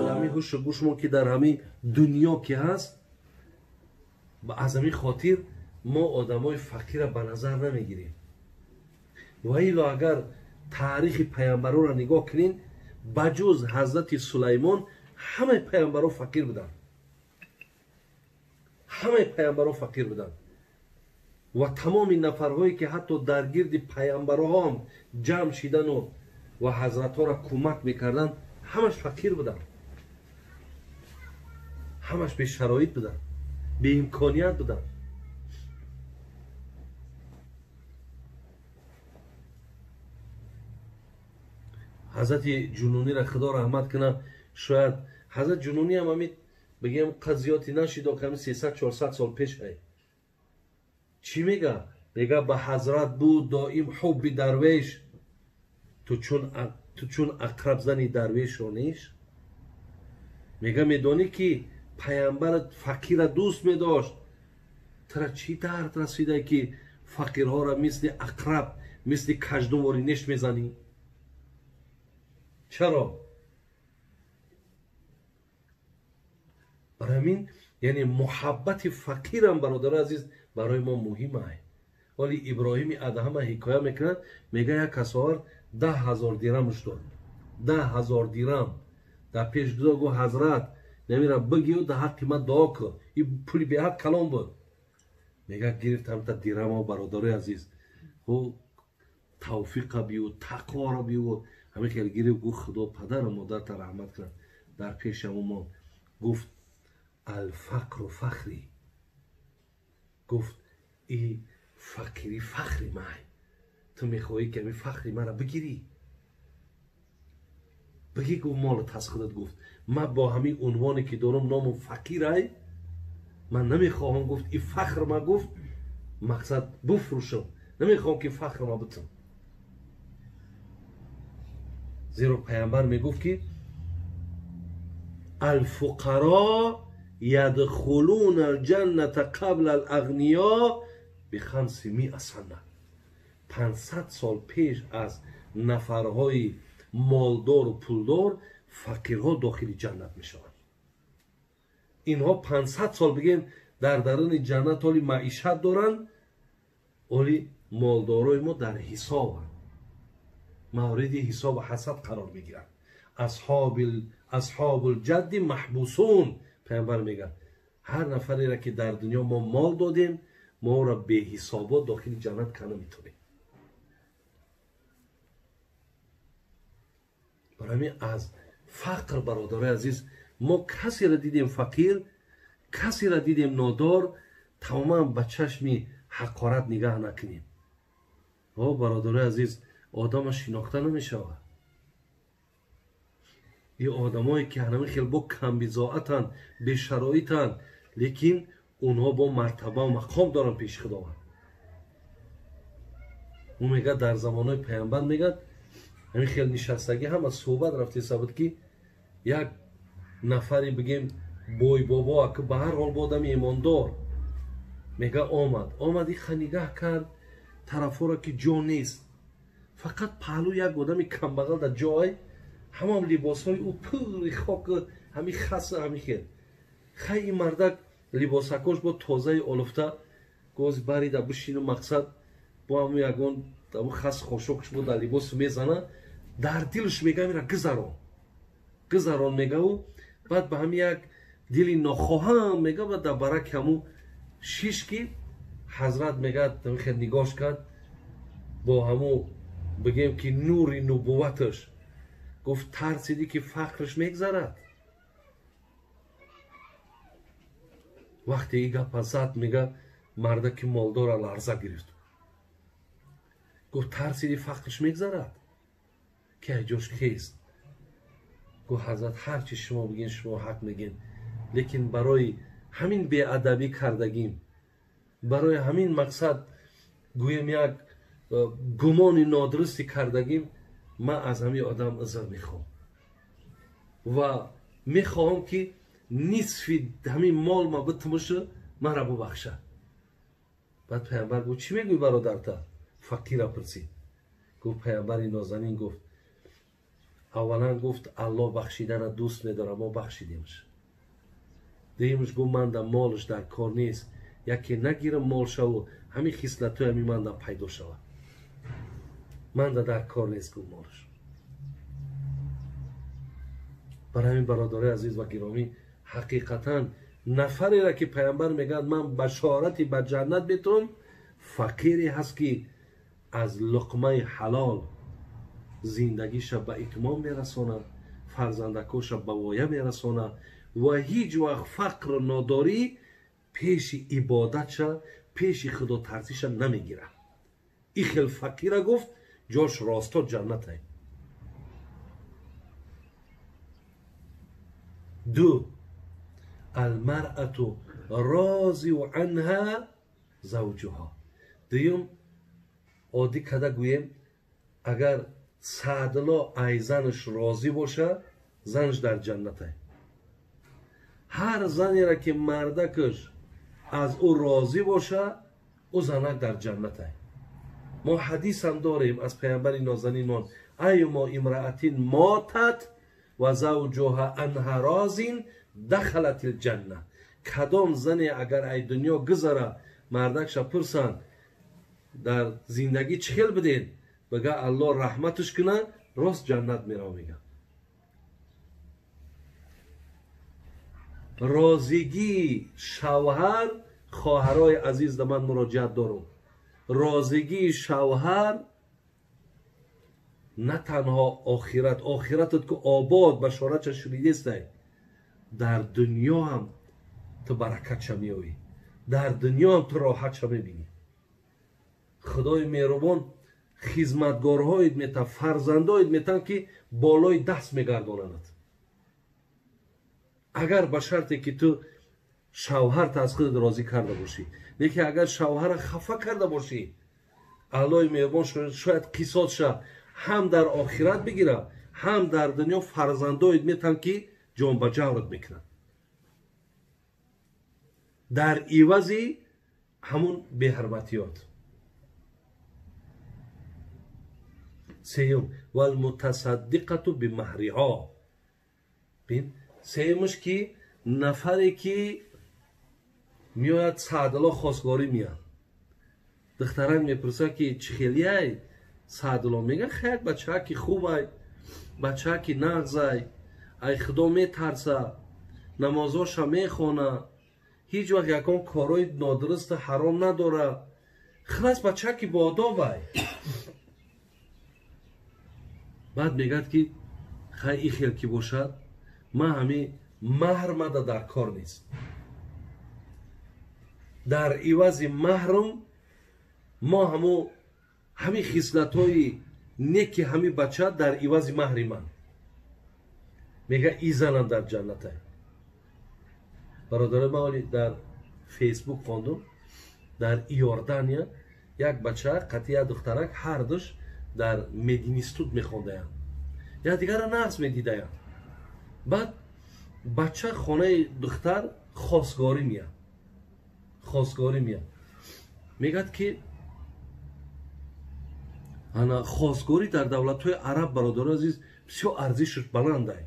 همین هوش و گوش ما که در همین دنیا که هست، از همین خاطر ما آدمای فقیر را به نظر نمیگیریم. و ایلا اگر تاریخ پیامبران را نگاه کنین، بجز حضرت سلیمان همه پیامبران فقیر بودن. همه پیامبران فقیر بودن. و تمام این نفرهایی که حتی در گرد پیامبرها هم جمع شدن و حضرت ها را کمک میکردن، همش فقیر بودن. همش به شرایط بودن، به امکانیت بودن. حضرت جنونی را خدا رحمت کنه، شاید حضرت جنونی هم همین بگیم قضیاتی نشید که همین 300-400 سال پیش هست. چی میگه؟ میگه به حضرت بود دائم حب درویش، تو چون اقرب زنی درویش رو نیش. میگه میدونی که پیامبر فقیر را دوست میداشت، ترا چی درد رسیده که فقیرها را مثل اقرب، مثل کژدم نیش میزنی؟ چرا؟ برای همین یعنی محبت فقیر هم برادر عزیز برای ما مهمه. ولی ابراهیم ادهم حکایه میکنه، میگه یک کسار 10,000 درمش داد. 10,000 درم در پیش دو گو حضرت نمیره بگی و در حق من دعا کن، این پولی به حق کلام بود. میگه گرفتم تا درم ها برادر عزیز و توفیق بیو، تقوا را بیو، همه خیلی گیره گو خدا پدر و مادر تا رحمت کرد. در پیش ما گفت الفقر و فخری، گفت ای فقیری فخری مای، تو میخوایی که این فخری من را بگیری؟ بگی گفت مالت هست. خودت گفت من با همین عنوانی که دارم نام فقیر های من نمیخواهم گفت این فخر من گفت مقصد بفروشم، نمیخواهم که فخر من بتم. زیرا پیامبر میگفت که الفقراء یدخلون الجنة قبل الاغنیاء ب500 سنه. 500 سال پیش از نفرهای مالدار و پولدار فقیرها داخل جنت میشوند. اینها 500 سال بگیم در درون جنت حالی معیشت دارن، ولی مالدارای ما در حساب مورد حساب و حسد قرار میگیرن. اصحاب الجد محبوسون. پیامبر میگه هر نفری را که در دنیا ما مال دادیم، ما را به حسابات داخل جنت کنه میتونیم. برای از فقر برادر عزیز ما کسی را دیدیم فقیر، کسی را دیدیم نادار، تماما به چشم حقارت نگاه نکنیم. برادر عزیز آدم شناخته نمیشود. این آدمایی که همه خیلی با کم بضاعتن، به شرایطن، لیکن اونها با مرتبه و مقام دارن پیش خداوند. اون میگه در زمانهای پیامبر میگه همین خیلی نشستگی هم از صحبت رفته ثابت که یک نفری بگیم بوی بابا که به هر حال با آدم ایماندار میگه آمد این خنیگه کرد طرفا را که جا نیست، فقط پهلو یک آدم کم بغل در جای همه لباس های او پوری خاک همین خسته همین خیلی خیلی مردک لباسکاش با تازه آلفته گاز بری در بشین و مقصد با همون یکان در خس خوشوکش بود در لباس میزنه، در دلش میگه میره گذران میگه و بعد به همین یک دلی نخواهم میگه و در برک همون شیش که حضرت میگه خیلی نگاش کرد با همون بگیم که نور نبوتش، گفت ترسیدی که فقرش میگذرد. وقتی ای گپ زد میگه مرده که مالدار لرزه گرفت، گفت ترسیدی فقرش میگذرد که جوش کیست؟ گفت حضرت هرچی شما بگین شما حق میگین، لیکن برای همین بی‌ادبی کردگیم، برای همین مقصد گویم یک گمان نادرستی کردگیم، من از همین آدم عذر میخوام و میخوام که نصف همین مال ما بتمشه من را ببخشه. بعد پیامبر گفت چی میگوی برادر تا؟ فقیر پرسید. گفت پیامبر نازنین گفت اولا گفت الله بخشیدن دوست میداره، ما بخشیدیمش. دیمش گفت من در مالش در کار نیست، یکی نگیرم مالش و همین خصلت های همین من در پیدا شود، من در کار نیست گفت مالش. برای همین برادر عزیز و گرامی، حقیقتا نفری را که پیامبر میگه من بشارتی به جنت میتونم، فقیری هست که از لقمه حلال زندگیش به اتمام میرسونه، فرزندکوش به وایه میرسونه و هیچ وقت فقر و ناداری پیش عبادتش پیش خدا ترسیش نمیگیره. این خیلی فقیره گفت جاش راستا جنت ہے. دو، المرأة راضی عنها زوجها. دویم، عادی کده گویم اگر سعدلا ای زنش راضی باشه زنش در جنت ہے. هر زنی را که مردکش از او راضی باشه او زنک در جنت ہے. ما حدیث هم داریم از پیامبر نازنینان، ایما امرأة ماتت و زوجها عنها راض دخلت الجنه. کدام زنی اگر ای دنیا گذره مردکش پرسن در زندگی چهل بدین، بگه الله رحمتش کنه راست جنت میره. میگه راضیگی شوهر، خواهرای عزیز در من مراجعت دارم، راضیگی شوهر نه تنها آخرتت که آباد بشارت شدیده است، در دنیا هم تو برکت چه میوی، در دنیا هم تو راحت چه میبینی. خدای مهربان خدمتگارهایت میتن، فرزندایت میتن که بالای دست میگردانند. اگر به شرطی که تو شوهر از خودت راضی کرده باشی، لیکن اگر شوهر خفه کرده باشی، الله مهربان شاید قصاصش هم در آخرت بگیره، هم در دنیا فرزندایت میتن که جان به جورت میکنن در عوضی همون بهرمتیات. سیوم، والمتصدقه بمهرها. بین سیمش که نفری که میاد سعدالله خواستگاری میاد، دختران میپرسه که چه خیلی های؟ سعدالله میگه خیلی بچه ها که خوب های، بچه ها که نغز های، ای خدا میترسه، نمازاش میخونه، هیچ وقت یکان کارای نادرست حرام نداره، خلاص بچه ها که با آداب های. بعد میگه که خیلی خیلی که باشد ما همین مهر مده در کار نیست، در عوض مهرم ما همین خصلت های نیکی همین بچه در عوض مهر من. میگه ای زنم در جنت ہے. برادر ما در فیسبوک خواندم در ایوردانیا یک بچه قطعه دخترک هر دوش در مدینستود میخونده یا دیگر را نقص میدیده. بعد بچه خانه دختر خواستگاری میاد، میگه که انا خواستگاری در دولت‌های عرب برادر عزیز بسیار ارزشش بلنده،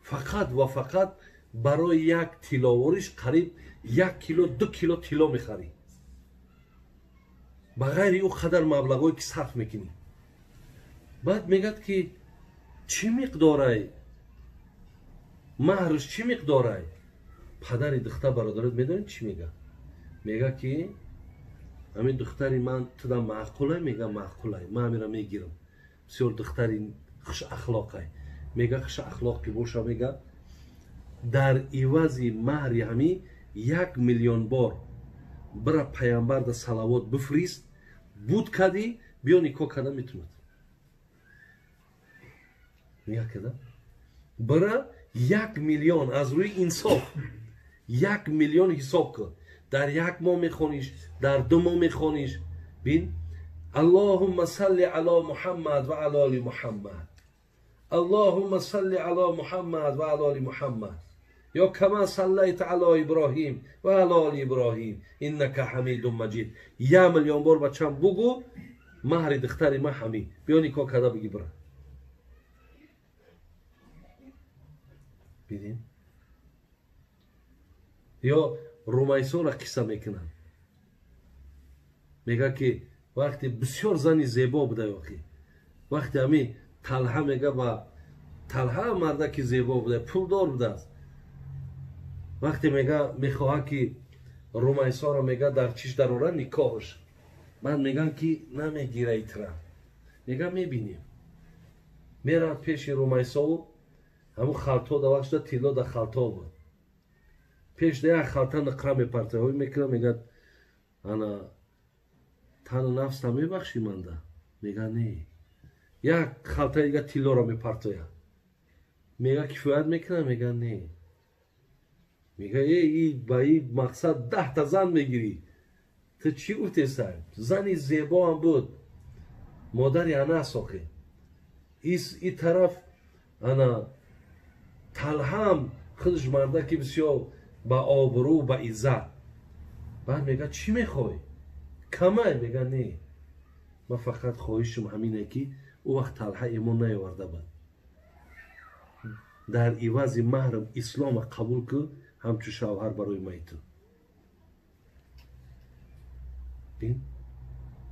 فقط و فقط برای یک تیلاوریش قریب 1 کیلو 2 کیلو تیلا میخری، بغیر او قدر مبلغایی که صرف میکنی. بعد میگه که چی مقداره مهرش، چی مقداره؟ پدر دختر برادرت میدونید چی میگه؟ میگه که همین دختری من تو دا معقوله؟ میگه معقوله، من همیرا میگیرم، بسیار دختری خوش اخلاقه. میگه خوش اخلاق که باشه، میگه در عوض مهر همی 1 میلیون بار برای پیامبر دا صلوات بفرست، بود کدی بیا نکاح کده میتوند. میگه کده برای 1 میلیون از روی انصاف 1 میلیون حساب کن، در 1 ماه میخونیش، در 2 ماه میخونیش. بین اللهم صل علی محمد و علی آل محمد، اللهم صل علی محمد و علی آل محمد، یا کما صلیت علی ابراهیم و علی آل ابراهیم انک حمید مجید. 1 میلیون بار بچم بگو مهر دختری ما همین بیا نکاح کده بگی برا. ببین یا رومایسا را قصه میکنن میگه که وقتی بسیار زنی زیبا بوده یاخی وقتی همی طلحه میگه با طلحه مرده که زیبا بوده پولدار بوده است وقتی میگه میخواه که رومایسا را میگه در چیش در اوره نکاحش من میگن که نمیگیره ایتره میگه میبینیم میرد پیش رومایسا و همون خالتا در وقت تیلا در خالتا بود پیش ده خالتا نقره میپرته های میکنه میگه انا تن نفس تا میبخشی منده میگه نه یک خالتا دیگه تیلا را میپرته میگه کفایت میکنه میگه نه میگه ای با این مقصد 10 تا زن میگیری تو چی گفتی سر زنی زیبا هم بود مادری انا ساخه این طرف انا طلحه خودش مرده که بسیار با آبرو با عزت بعد میگه چی میخوای کمه میگه نه من فقط خواهشم همینه که او وقت طلحه ایمان نیاورده بود در عوض مهرم اسلام قبول که همچو شوهر برای میتو بین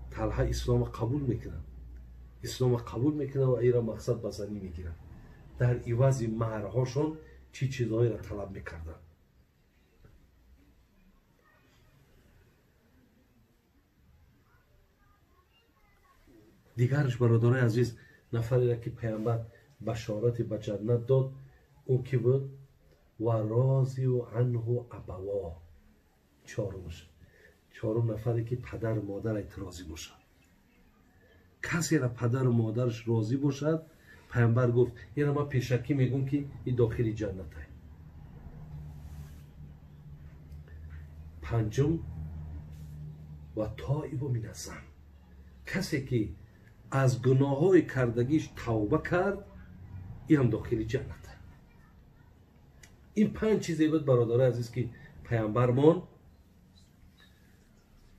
طلحه اسلام قبول میکنه اسلام قبول میکنه و ایرا مقصد بزنی میگیره در عوض مهرهاشون چی چیزهایی را طلب میکردن دیگرش برادرای عزیز نفری را که پیامبر بشارت به جنت داد او کی بود و راضی و عنه ابوا چهارم نفری که پدر و مادرش راضی باشد کسی را پدر و مادرش راضی باشد پیامبر گفت یعنی ما پیشکی میگم که این داخل جنت است پنجم و تائب من الذنب کسی که از گناههای کردگیش توبه کرد این هم داخل جنت است این 5 چیزی بود برادر عزیز که پیامبرمان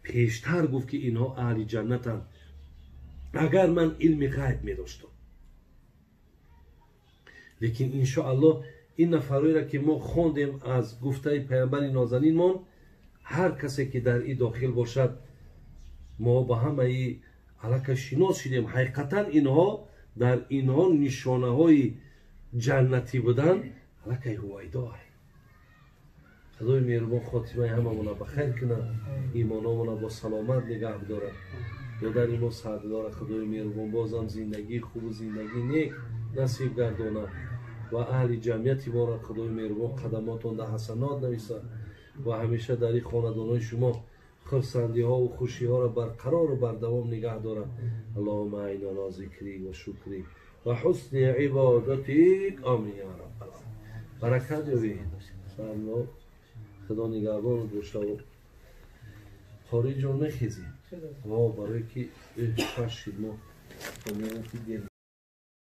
پیشتر گفت که اینها اهل جنتند اگر من علم غیب می داشتم لیکن انشاءالله این نفرایی را که ما خوندیم از گفته پیامبر نازنین من هر کسی که در این داخل باشد ما با همه ای علاقه شناس شدیم حقیقتا اینها در اینها نشانه های جنتی بودن علاقه هوایدا خدای مهربان خاتمه هممون بخیر کنه ایمانمون با سلامت نگه داره دادن ما سعادت داره خدای مهربان بازم زندگی خوب و زندگی نیک نصیب گردانه و اهل جمعیت ما را خدای مهربان قدماتون در حسنات نویسه و همیشه در این خاندانهای شما خرسندی ها و خوشی ها را برقرار و بردوام نگه داره اللهم اعنا ذکری و شکری و حسن عبادتک آمین یا رب العالمین برکت یابید سلام خدا نگهبان باشه و خارج رو نخیزیم برای که اشتاش شد ما